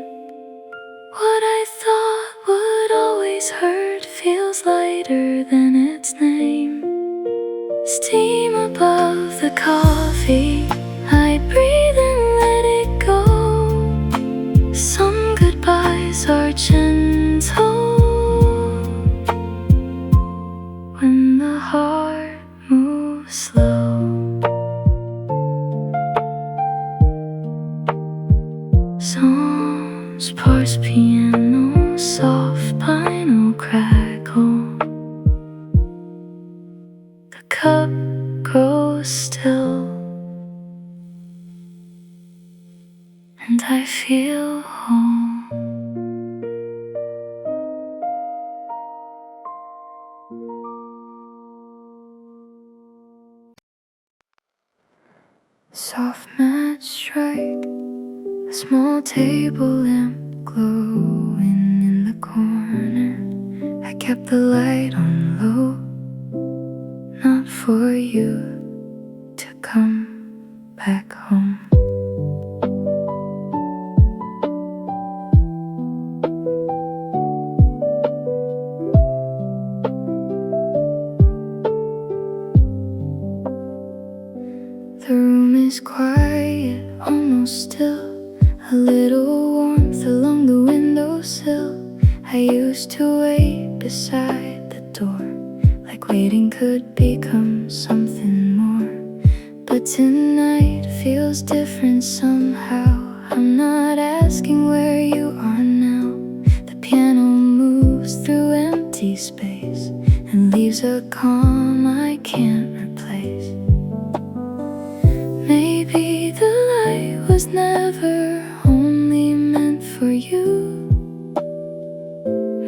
What I thought would always feels lighter than its name. Steam above the coffee, I breathe and let it go. Some goodbyes are gentle when the heart moves slow. Songs, sparse piano, soft vinyl crackle. The cup grows still, and I feel home. Soft match strike, a small table lamp glowing in the corner. I kept the light on low, not for you to come back home. The room is quiet, almost still. A little warmth along the windowsill. I used to wait beside the door, like waiting could become something more. But tonight feels different somehow. I'm not asking where you are now. The piano moves through empty space and leaves a calm I can't replace. Maybe the light was never only meant for you.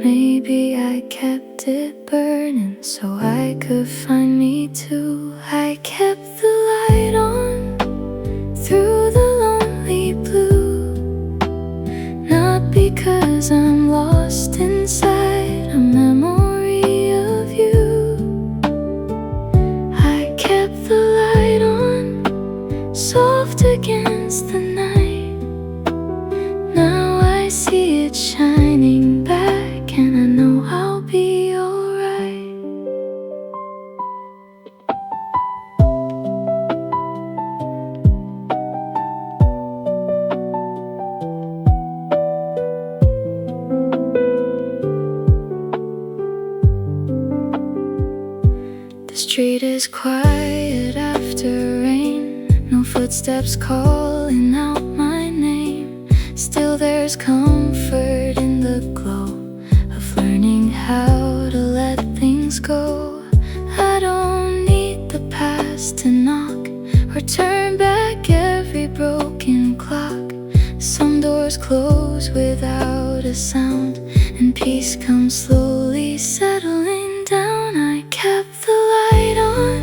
Maybe I kept it burning so I could find me too. I kept the light on through the lonely blue, not because I'm lost inside a memory of you. I kept the light on, soft against the night. Now I see it shining back, and I know I'll be alright. The street is quiet after rain, no footsteps calling out my name. Still there's comfort in the glow of learning how to let things go. I don't need the past to knock or turn back every broken clock. Some doors close without a sound, and peace comes slowly settling down. I kept the light on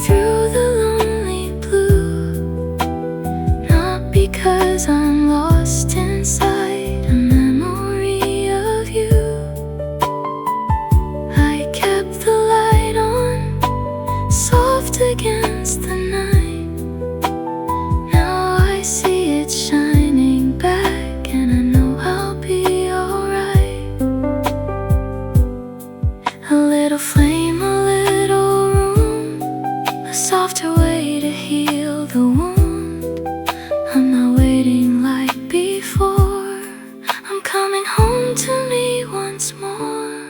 through the lonely blue, not because I'm lost inside a memory of you. I kept the light on, soft against the night. Now I see it shining back, and I know I'll be alright. A little flame, a little room, a softer way to heal the wound. I'm not waiting like before, I'm coming home to me once more.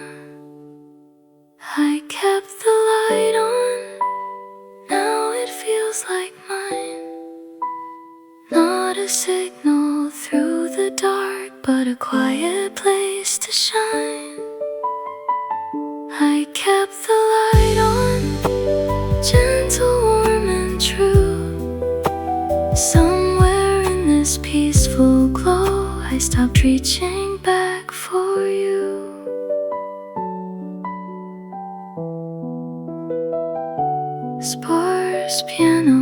I kept the light on, now it feels like mine. Not a signal through the dark, but a quiet place to shine. I kept the light on, gentle, warm and true. Somewhere in this peaceful glow, I stopped reaching back for you. Sparse piano,